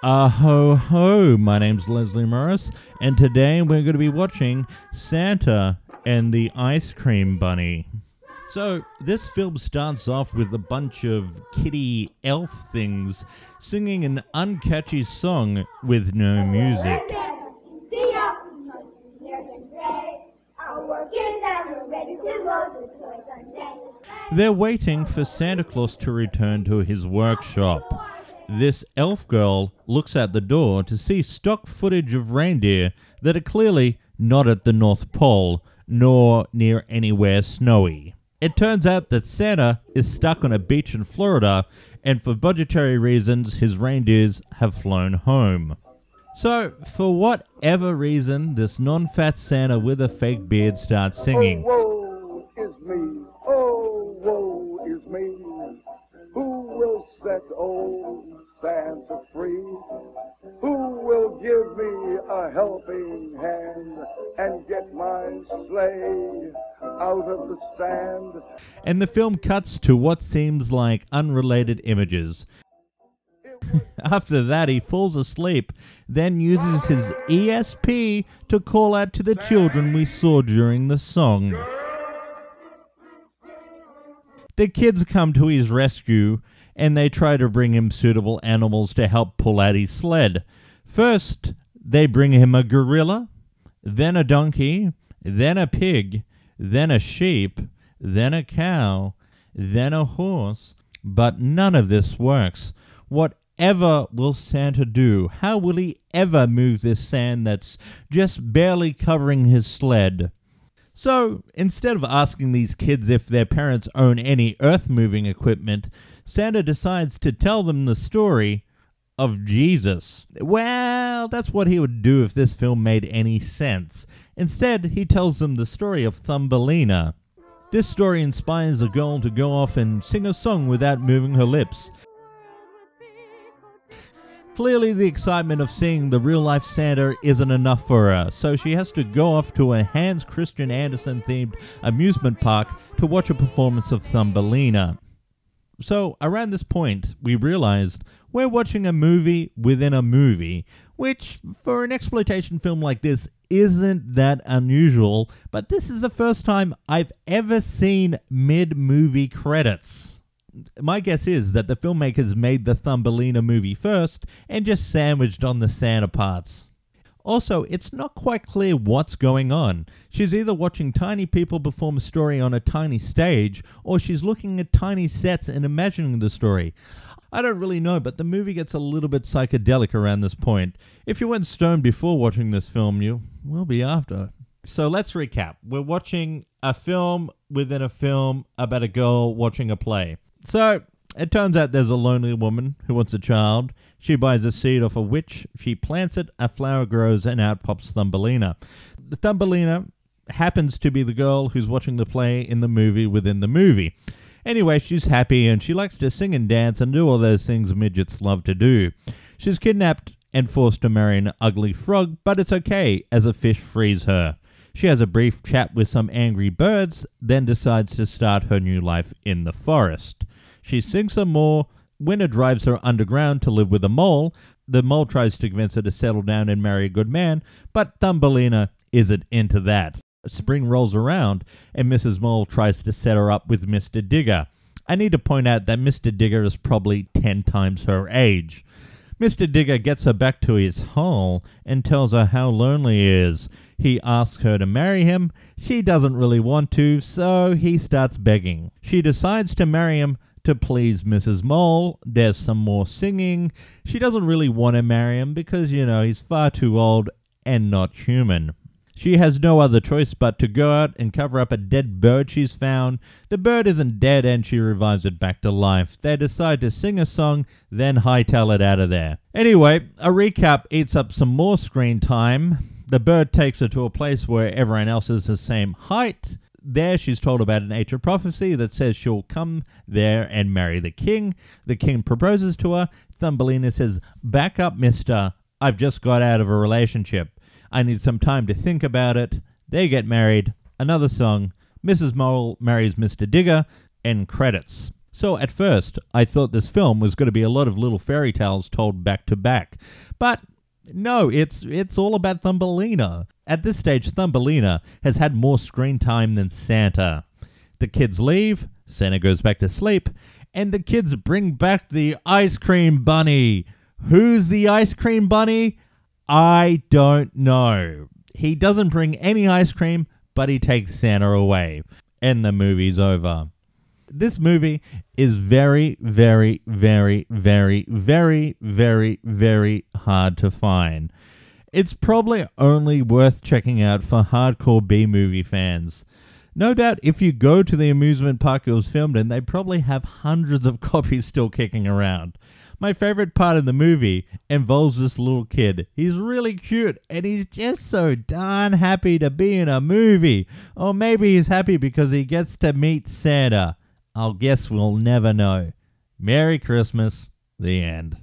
Ho ho, my name's Leslie Morris, and today we're going to be watching Santa and the Ice Cream Bunny. So, this film starts off with a bunch of kitty elf things singing an uncatchy song with no music. They're waiting for Santa Claus to return to his workshop. This elf girl looks at the door to see stock footage of reindeer that are clearly not at the North Pole, nor near anywhere snowy. It turns out that Santa is stuck on a beach in Florida, and for budgetary reasons, his reindeers have flown home. So, for whatever reason, this non-fat Santa with a fake beard starts singing. Oh, woe is me. Oh, woe is me. Who will set old Santa free? Who will give me a helping hand and get my sleigh out of the sand? And the film cuts to what seems like unrelated images. After that, he falls asleep, then uses his ESP to call out to the children we saw during the song. The kids come to his rescue, and they try to bring him suitable animals to help pull out his sled. First, they bring him a gorilla, then a donkey, then a pig, then a sheep, then a cow, then a horse, but none of this works. Whatever will Santa do? How will he ever move this sand that's just barely covering his sled? So, instead of asking these kids if their parents own any earth-moving equipment, Santa decides to tell them the story of Jesus. Well, that's what he would do if this film made any sense. Instead, he tells them the story of Thumbelina. This story inspires a girl to go off and sing a song without moving her lips. Clearly, the excitement of seeing the real-life Santa isn't enough for her, so she has to go off to a Hans Christian Andersen-themed amusement park to watch a performance of Thumbelina. So, around this point, we realized we're watching a movie within a movie, which, for an exploitation film like this, isn't that unusual, but this is the first time I've ever seen mid-movie credits. My guess is that the filmmakers made the Thumbelina movie first and just sandwiched on the Santa parts. Also, it's not quite clear what's going on. She's either watching tiny people perform a story on a tiny stage, or she's looking at tiny sets and imagining the story. I don't really know, but the movie gets a little bit psychedelic around this point. If you went stoned before watching this film, you will be after. So let's recap. We're watching a film within a film about a girl watching a play. So, it turns out there's a lonely woman who wants a child. She buys a seed off a witch, she plants it, a flower grows, and out pops Thumbelina. The Thumbelina happens to be the girl who's watching the play in the movie within the movie. Anyway, she's happy and she likes to sing and dance and do all those things midgets love to do. She's kidnapped and forced to marry an ugly frog, but it's okay, as a fish frees her. She has a brief chat with some angry birds, then decides to start her new life in the forest. She sings some more. Winter drives her underground to live with a mole. The mole tries to convince her to settle down and marry a good man, but Thumbelina isn't into that. Spring rolls around, and Mrs. Mole tries to set her up with Mr. Digger. I need to point out that Mr. Digger is probably 10 times her age. Mr. Digger gets her back to his hole and tells her how lonely he is. He asks her to marry him. She doesn't really want to, so he starts begging. She decides to marry him to please Mrs. Mole. There's some more singing. She doesn't really want to marry him because, he's far too old and not human. She has no other choice but to go out and cover up a dead bird she's found. The bird isn't dead and she revives it back to life. They decide to sing a song, then hightail it out of there. Anyway, a recap eats up some more screen time. The bird takes her to a place where everyone else is the same height. There she's told about an ancient prophecy that says she'll come there and marry the king. The king proposes to her. Thumbelina says, "Back up, mister. I've just got out of a relationship. I need some time to think about it." They get married. Another song. Mrs. Mole marries Mr. Digger. End credits. So at first, I thought this film was going to be a lot of little fairy tales told back to back. But no, it's all about Thumbelina. At this stage, Thumbelina has had more screen time than Santa. The kids leave, Santa goes back to sleep, and the kids bring back the ice cream bunny. Who's the ice cream bunny? I don't know. He doesn't bring any ice cream, but he takes Santa away. And the movie's over. This movie is very, very, very, very, very, very, very hard to find. It's probably only worth checking out for hardcore B-movie fans. No doubt if you go to the amusement park it was filmed in, they probably have hundreds of copies still kicking around. My favorite part of the movie involves this little kid. He's really cute, and he's just so darn happy to be in a movie. Or maybe he's happy because he gets to meet Santa. I'll guess we'll never know. Merry Christmas. The end.